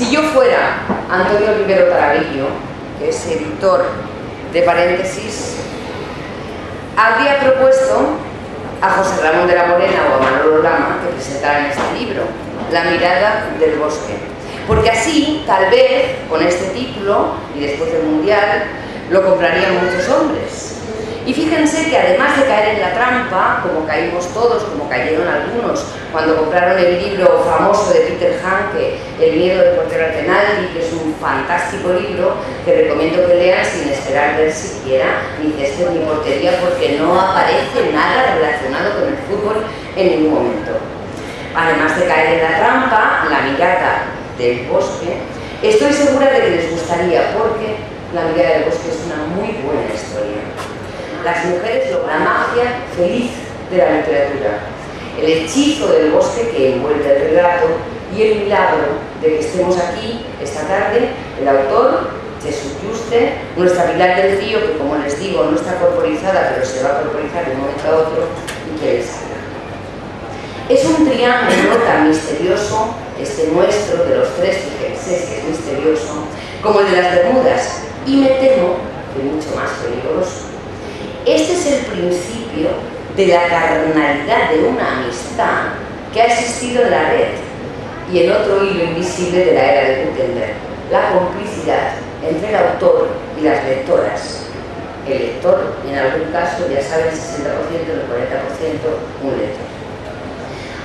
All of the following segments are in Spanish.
Si yo fuera Antonio Rivero Tarabillo, que es editor de Paréntesis, habría propuesto a José Ramón de la Morena o a Manolo Lama que presentaran este libro, La mirada del bosque. Porque así, tal vez, con este título, y después del Mundial, lo comprarían muchos hombres. Y fíjense que además de caer en la trampa, como caímos todos, como cayeron algunos, cuando compraron el libro famoso de Peter Hanke, El miedo del portero al penalti, que es un fantástico libro que recomiendo que lean sin esperar ver siquiera ni césped ni portería, porque no aparece nada relacionado con el fútbol en ningún momento. Además de caer en la trampa, La mirada del bosque, estoy segura de que les gustaría, porque La mirada del bosque es una muy buena historia. Las mujeres, la magia feliz de la literatura, el hechizo del bosque que envuelve el relato y el milagro de que estemos aquí esta tarde, el autor, Jesús Yuste, nuestra Pilar del Río, que como les digo no está corporizada, pero se va a corporizar de un momento a otro, y que les habla. Es un triángulo tan misterioso, este nuestro, de los tres, que sé que es misterioso, como el de las Bermudas, y me temo que mucho más peligroso. Este es el principio de la carnalidad de una amistad que ha existido en la red y el otro hilo invisible de la era de Gutenberg, la complicidad entre el autor y las lectoras. El lector, en algún caso, ya saben, el 60%, el 40%, un lector.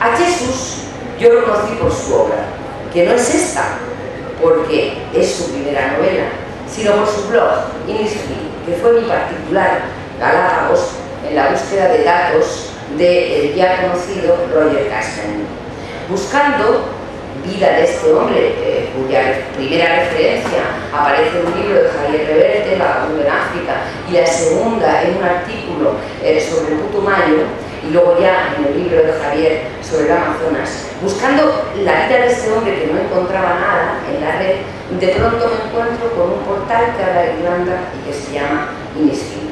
A Jesús yo lo conocí por su obra, que no es esta, porque es su primera novela, sino por su blog, Innisfree, que fue mi particular Galápagos en la búsqueda de datos del ya conocido Roger Cashman. Buscando vida de este hombre, cuya primera referencia aparece en un libro de Javier Reverte, Vagabundo en África, y la segunda en un artículo sobre el Putumayo, y luego ya en el libro de Javier sobre el Amazonas. Buscando la vida de este hombre que no encontraba nada en la red, de pronto me encuentro con un portal que habla de Irlanda y que se llama Innisfree.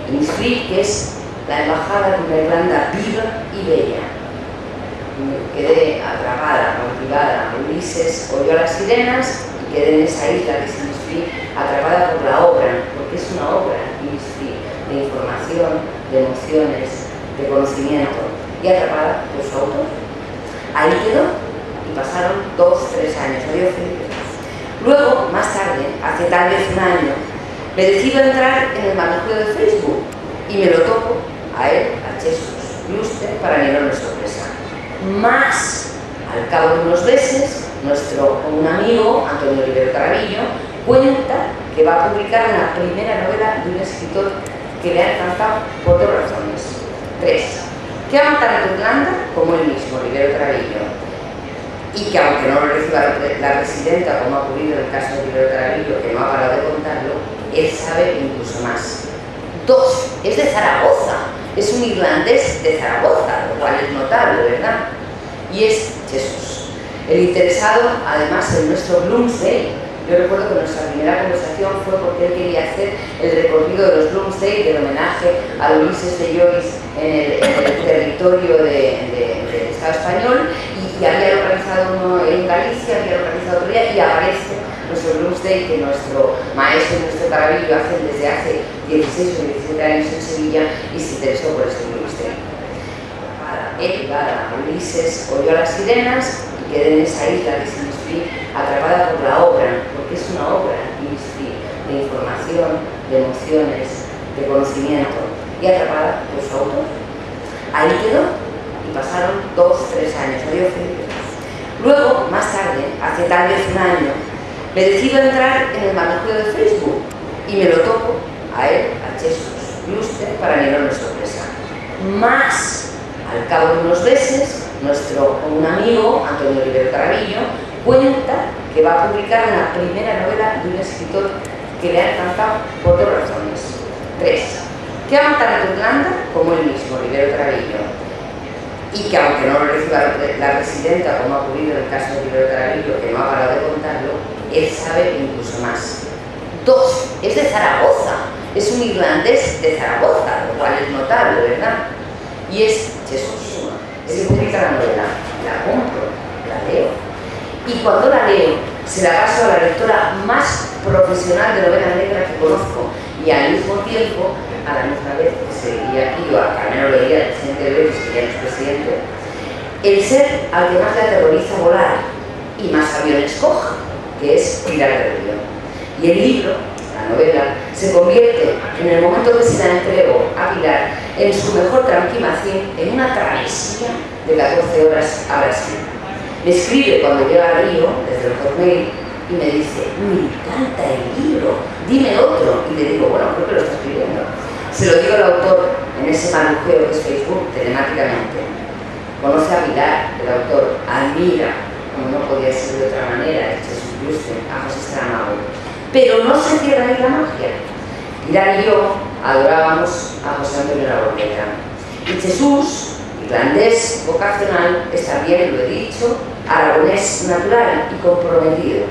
Innisfree, que es la embajada de una Irlanda viva y bella. Me quedé atrapada, cautivada. Ulises oyó a las sirenas y quedé en esa isla que es Innisfree, atrapada por la obra, porque es una obra, Innisfree, de información, de emociones, de conocimiento, y atrapada por su autor. Ahí quedó y pasaron 2 o 3 años, adiós felices. Luego, más tarde, hace tal vez un año, me decido entrar en el manuscrito de Facebook y me lo toco a él, a Jesús Yuste, para mi enorme sorpresa. Más, al cabo de unos meses, un amigo, Antonio Rivero Tarabillo, cuenta que va a publicar una primera novela de un escritor que le ha encantado por 2 razones. 3. Que ama tanto Irlanda como él mismo, Rivero Tarabillo, y que aunque no lo reciba la presidenta, como ha ocurrido en el caso de Rivero Tarabillo, que no ha parado de contarlo, él sabe incluso más. 2. Es de Zaragoza, es un irlandés de Zaragoza, lo cual es notable, ¿verdad? Y es Jesús. El interesado, además, en nuestro Bloomsday. Yo recuerdo que nuestra primera conversación fue porque él quería hacer el recorrido de los Bloomsday, del homenaje a Ulises de Joyce en el territorio del Estado español, y había localizado uno en Galicia, había localizado otro día, y aparece nuestro Bloomsday que nuestro maestro, nuestro Tarabillo, hacen desde hace 16 o 17 años en Sevilla, y se interesó por este Bloomsday. Él, Ulises, oyó a las sirenas y quedé en esa isla que es Innisfree, atrapada por la obra, porque es una obra, Innisfree, de información, de emociones, de conocimiento, y atrapada por su autor. Ahí quedó y pasaron 2 o 3 años, adiós felices. Luego, más tarde, hace tal vez un año, me decido entrar en el manuscrito de Facebook y me lo toco a él, a Jesús Yuste, para mi enorme sorpresa. Más, al cabo de unos meses, un amigo, Antonio Rivero Tarabillo, cuenta que va a publicar una primera novela de un escritor que le ha encantado por 2 razones. 3. Que ama tanto Irlanda como él mismo, Rivero Tarabillo, y que aunque no lo reciba la presidenta, como ha ocurrido en el caso de Rivero Tarabillo, que no ha parado de contarlo, él sabe incluso más. 2. Es de Zaragoza, es un irlandés de Zaragoza, lo cual es notable, ¿verdad? Y es Jesús. Se publica la novela, la compro, la leo, Y cuando la leo, se la paso a la lectora más profesional de novela negra que conozco, y al mismo tiempo, a la misma vez que seguía aquí, o al menos lo diría el presidente Beres, que ya no es presidente, el ser al que más le aterroriza volar y más aviones coja, que es Pilar del Río. Y el libro, la novela, se convierte, en el momento que se la entrego a Pilar, en su mejor tranquimacín, en una travesía de 14 horas a Brasil. Me escribe cuando llega a Río, desde el Cornell, y me dice: me encanta el libro, dime otro. Y le digo: bueno, creo que lo está escribiendo. Se lo digo al autor en ese marujeo que es Facebook, telemáticamente. Conoce a Pilar, el autor, admira, como no podía ser de otra manera, Jesús Yuste, a José Saramago. Pero no se cierra ahí la magia. Pilar y yo adorábamos a José Antonio Larroqueta. Y Jesús, irlandés vocacional, es también, lo he dicho, aragonés natural y comprometido.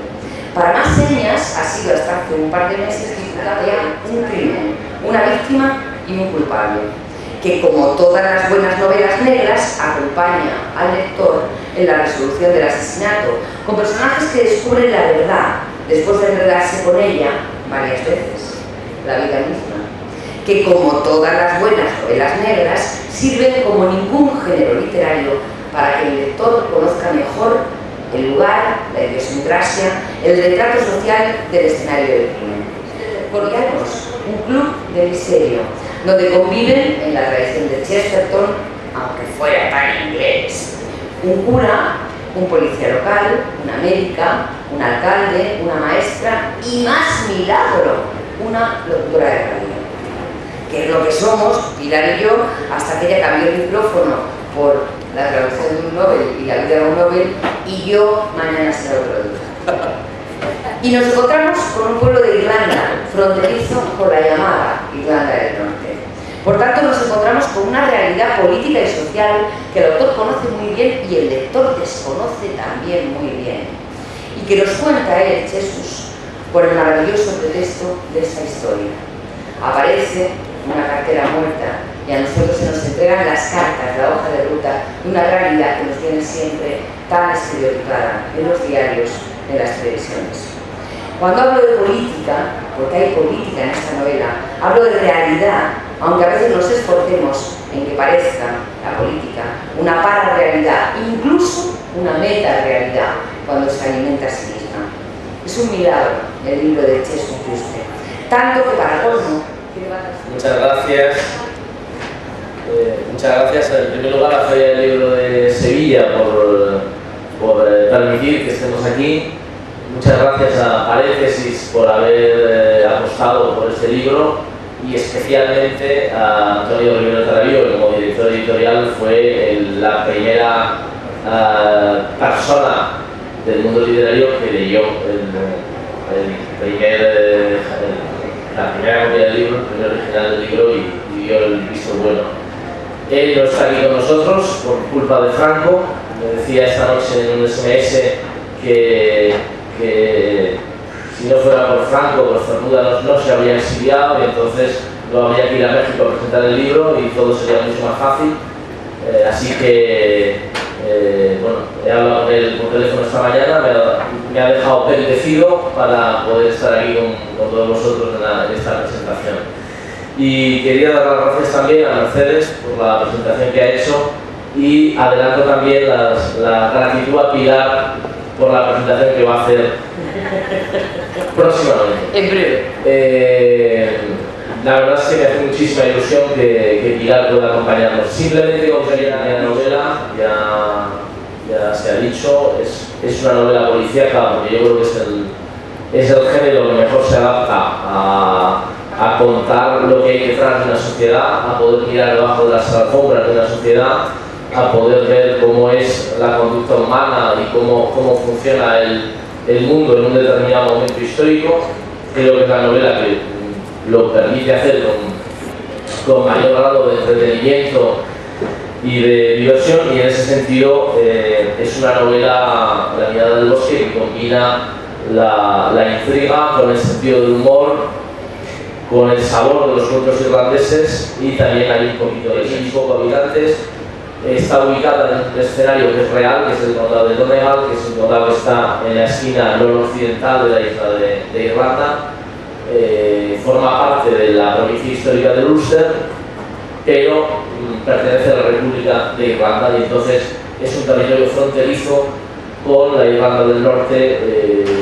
Para más señas, ha sido hasta hace un par de meses diputado ya un crimen, una víctima y un culpable, que como todas las buenas novelas negras, acompaña al lector en la resolución del asesinato, con personajes que descubren la verdad después de enredarse con ella varias veces, la vida misma, que como todas las buenas novelas negras, sirven como ningún género literario para que el lector conozca mejor el lugar, la idiosincrasia, el retrato social del escenario del crimen. Coreanos, un club de misterio, donde conviven, en la tradición de Chesterton, aunque fuera tan inglés, un cura, un policía local, una médica, un alcalde, una maestra y, más milagro, una locutora de radio. Que es lo que somos, Pilar y yo, hasta que ella cambió el micrófono por la traducción de un Nobel y la vida de un Nobel, y yo mañana será otro día. Y nos encontramos con un pueblo de Irlanda, fronterizo con la llamada Irlanda del Norte. Por tanto, nos encontramos con una realidad política y social que el autor conoce muy bien y el lector desconoce también muy bien. Y que nos cuenta él, Jesús, por el maravilloso pretexto de esta historia. Aparece una cartera muerta y a nosotros se nos entregan las cartas, la hoja de ruta de una realidad que nos tiene siempre tan estereotipada en los diarios, en las televisiones. Cuando hablo de política, porque hay política en esta novela, hablo de realidad, aunque a veces nos esforcemos en que parezca la política una pararrealidad, incluso una meta-realidad, cuando se alimenta a sí misma. Es un milagro el libro de Jesús Yuste, tanto que para colmo... Muchas gracias. Muchas gracias en primer lugar a Feria del Libro de Sevilla por permitir que estemos aquí. Muchas gracias a Paréntesis por haber apostado por este libro, y especialmente a Antonio Rivero Tararío, que como director editorial fue la primera persona del mundo literario que leyó la primera copia del libro, el primer original del libro, y dio el visto bueno. Él no está aquí con nosotros por culpa de Franco. Me decía esta noche en un SMS que si no fuera por Franco, por Cernuda no se habría exiliado, y entonces no habría que ir a México a presentar el libro y todo sería mucho más fácil. Así que, bueno, he hablado con él por teléfono esta mañana, me ha dejado bendecido para poder estar aquí con todos vosotros en esta presentación. Y quería dar las gracias también a Mercedes por la presentación que ha hecho, y adelanto también la gratitud a Pilar por la presentación que va a hacer próximamente. En breve. La verdad es que me hace muchísima ilusión que Pilar pueda acompañarnos. Simplemente con que la novela, ya se ha dicho, es una novela policíaca, porque yo creo que es el género que mejor se adapta a contar lo que hay detrás de una sociedad, a poder mirar debajo de las alfombras de una sociedad, a poder ver cómo es la conducta humana y cómo funciona el mundo en un determinado momento histórico. Creo que es la novela que lo permite hacer con mayor grado de entretenimiento y de diversión, y en ese sentido es una novela, La mirada del bosque, que combina la intriga con el sentido del humor, con el sabor de los cuentos irlandeses, y también hay un poquito de 6 habitantes, está ubicada en un escenario que es real, que es el condado de Donegal, que es un condado que está en la esquina noroccidental de la isla de Irlanda. Forma parte de la provincia histórica de Ulster, pero pertenece a la República de Irlanda, y entonces es un territorio fronterizo con la Irlanda del Norte,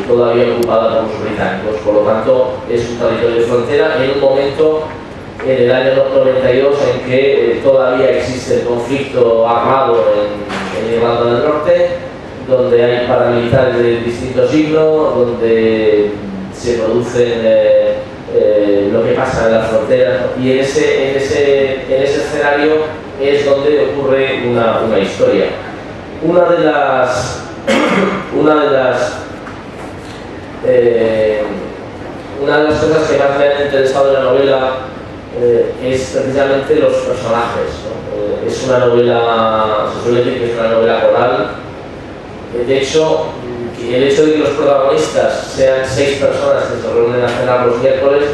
todavía ocupada por los británicos. Por lo tanto, es un territorio de frontera en un momento, en el año 92, en que todavía existe el conflicto armado en Irlanda del Norte, donde hay paramilitares de distinto signo, donde se producen lo que pasa en las fronteras, y en ese escenario es donde ocurre una historia. Una de las cosas que más me han interesado de la novela es precisamente los personajes, ¿no? Es una novela, se suele decir que es una novela coral. De hecho, el hecho de que los protagonistas sean 6 personas que se reúnen a cenar los miércoles,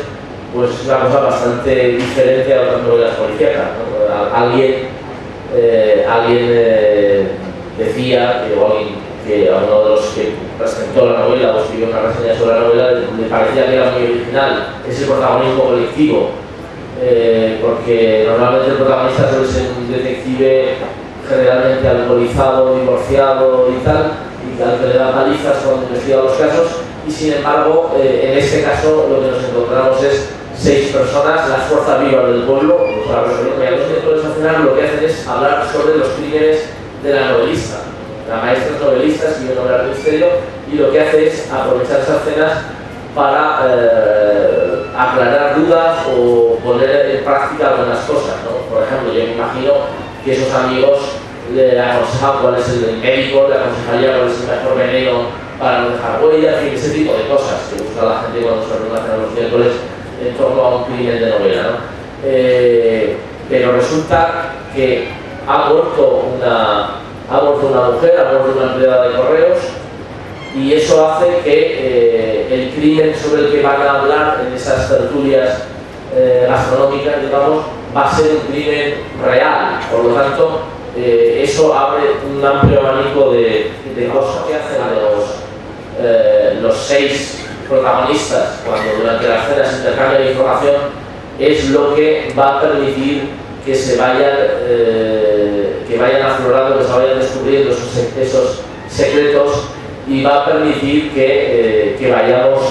pues es una cosa bastante diferente a otras novelas policíacas, ¿no? Alguien decía que a uno de los que presentó la novela o escribió una reseña sobre la novela le parecía que era muy original ese protagonismo colectivo, porque normalmente el protagonista suele ser un detective generalmente alcoholizado, divorciado y tal, y al que le da palizas cuando investiga los casos, y sin embargo en este caso lo que nos encontramos es 6 personas, las fuerzas vivas del pueblo. O sea, los miércoles al final lo que hacen es hablar sobre los crímenes de la novelista. La maestra es novelista, escribe novelas de misterio, y lo que hace es aprovechar esas cenas para aclarar dudas o poner en práctica algunas cosas, ¿no? Por ejemplo, yo me imagino que esos amigos le aconsejan cuál es el médico, le aconsejaría cuál es el mejor veneno para no dejar huellas, y ese tipo de cosas que busca la gente cuando se reúne a cenar los miércoles en torno a un crimen de novela, ¿no? Pero resulta que ha muerto una mujer, ha muerto una empleada de correos, y eso hace que el crimen sobre el que van a hablar en esas tertulias gastronómicas, digamos, va a ser un crimen real. Por lo tanto, eso abre un amplio abanico de cosas que hacen los 6 protagonistas cuando durante las cenas intercambian información. Es lo que va a permitir que se vayan aflorando, que se vayan descubriendo esos secretos, y va a permitir que vayamos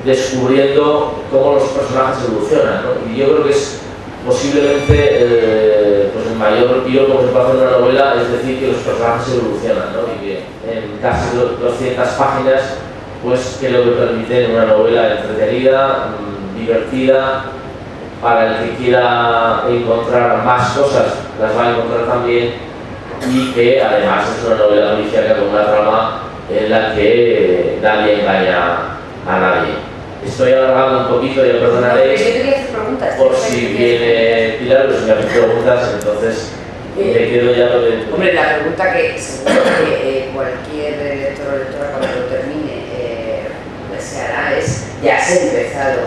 descubriendo cómo los personajes evolucionan, ¿no? Y yo creo que es posiblemente pues el mayor piropo que se puede hacer en una novela, es decir, que los personajes evolucionan, ¿no? Y que en casi 200 páginas, pues que lo que permite en una novela entretenida, divertida, para el que quiera encontrar más cosas, las va a encontrar también, y que además es una novela policíaca con una trama en la que nadie engaña a nadie. Estoy alargando un poquito, ya perdonaré por si viene Pilar, pero si me hacen preguntas, entonces me quedo ya lo de... Hombre, la pregunta que seguro que cualquier lector o lectora cuando lo termine pues se hará es: ya se ha empezado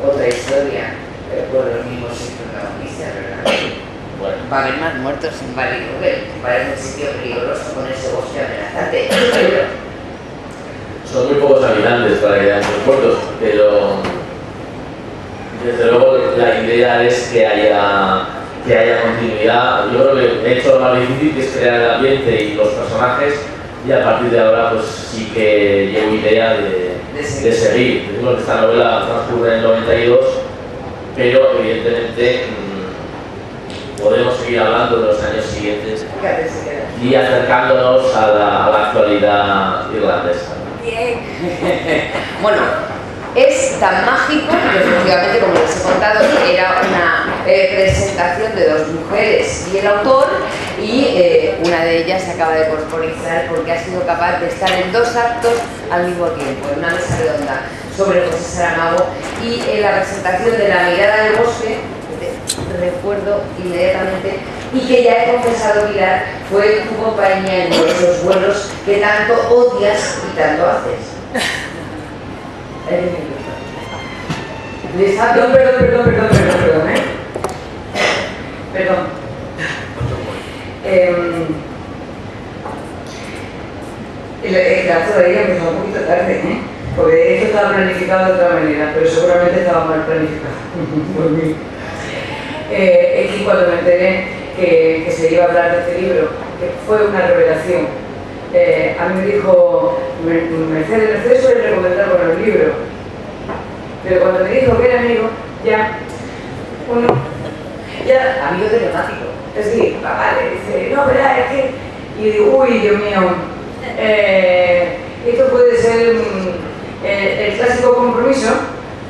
otra historia, pero por los mismos 6 protagonistas, ¿verdad? Bueno. Va a haber más muertos en Barrio, que parece un sitio peligroso con ese bosque amenazante. Son muy pocos habitantes para que hayan muertos, pero desde luego la idea es que haya continuidad. Yo creo que he hecho lo más difícil, que es crear el ambiente y los personajes, y a partir de ahora pues sí que llevo idea de seguir. Decimos que esta novela transcurre en el 92, pero evidentemente podemos seguir hablando de los años siguientes y acercándonos a la actualidad irlandesa. Bien. Bueno, es tan mágico que efectivamente, como les he contado, era una presentación de 2 mujeres y el autor, y una de ellas se acaba de corporizar porque ha sido capaz de estar en 2 actos al mismo tiempo, en una mesa redonda sobre José Saramago, y en la presentación de La mirada del bosque, recuerdo inmediatamente, y que ya he confesado, Pilar, fue tu compañía en esos vuelos que tanto odias y tanto haces. Perdón, ¿eh? Perdón. El acto de ella empezó un poquito tarde, porque esto estaba planificado de otra manera, pero seguramente estaba mal planificado por mí. Es que cuando me enteré que se iba a hablar de este libro, que fue una revelación, a mí me dijo, Mercedes suele recomendar con el libro, pero cuando me dijo que era amigo, ya, amigo telemático. Es decir, vale, dice, no, verá, es que... Y yo digo, uy, Dios mío, esto puede ser el clásico compromiso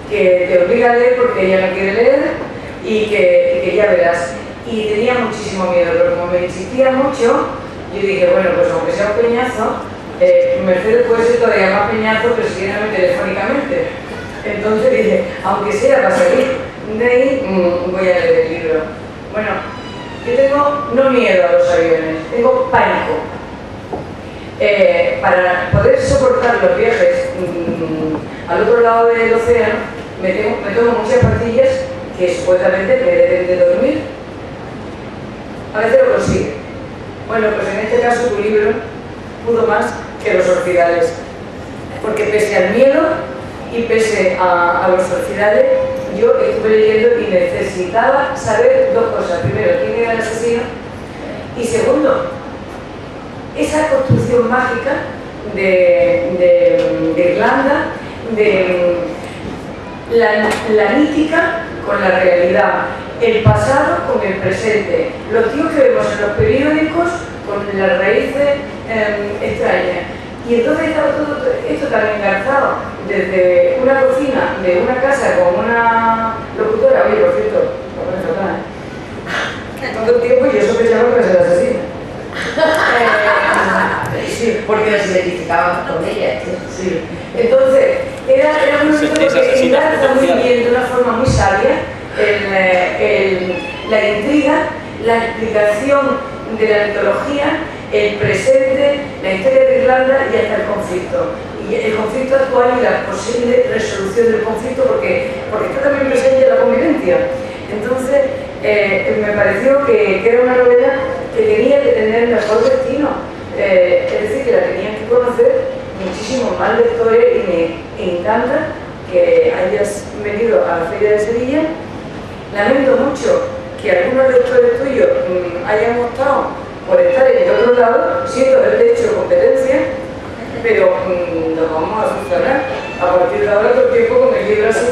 que te obliga a leer porque ella no quiere leer y que ya verás. Y tenía muchísimo miedo, pero como me insistía mucho, yo dije, bueno, pues aunque sea un peñazo, Mercedes puede ser todavía más peñazo, pero siguiéndome telefónicamente. Entonces dije, aunque sea para salir de ahí, voy a leer el libro. Bueno, yo tengo no miedo a los aviones, tengo pánico. Para poder soportar los viajes al otro lado del océano, me tomo muchas pastillas que supuestamente me deben de dormir. A veces lo consigue. Bueno, pues en este caso tu libro pudo más que los orfidales, porque pese al miedo y pese a los orfidales, yo estuve leyendo y necesitaba saber dos cosas. Primero, quién era el asesino, y segundo, esa construcción mágica de Irlanda, de la mítica con la realidad, el pasado con el presente, los tíos que vemos en los periódicos con las raíces extrañas. Y entonces estaba todo esto tan engarzado desde una cocina de una casa con una locutora. Oye, por cierto, todo el tiempo yo sospechaba que era el asesino. Sí, porque nos identificaban con ella. Sí. Entonces, era un momento que engarza muy bien, de una forma muy sabia, la intriga, la explicación de la mitología, el presente, la historia de Irlanda y hasta el conflicto. Y el conflicto actual y la posible resolución del conflicto, porque está también presente la convivencia. Entonces, me pareció que era una novela que tenía que tener mejor destino. Es decir, que la tenían que conocer muchísimos más lectores y me encanta que hayas venido a la Feria de Sevilla. Lamento mucho que algunos lectores tuyos hayan optado por estar en el otro lado, siento haberte hecho competencia, pero nos vamos a funcionar a partir de ahora todo el tiempo con el libro así.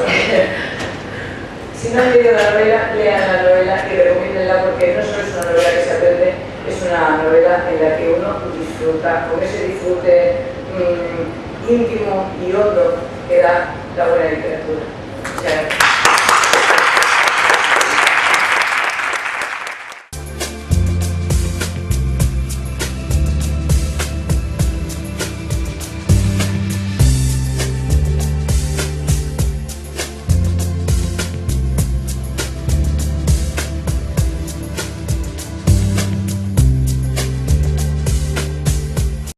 Si no han leído la novela, lean la novela y recomiéndenla, porque no solo es una novela que se aprende, es una novela en la que uno disfruta, con ese disfrute íntimo y hondo que da la buena literatura.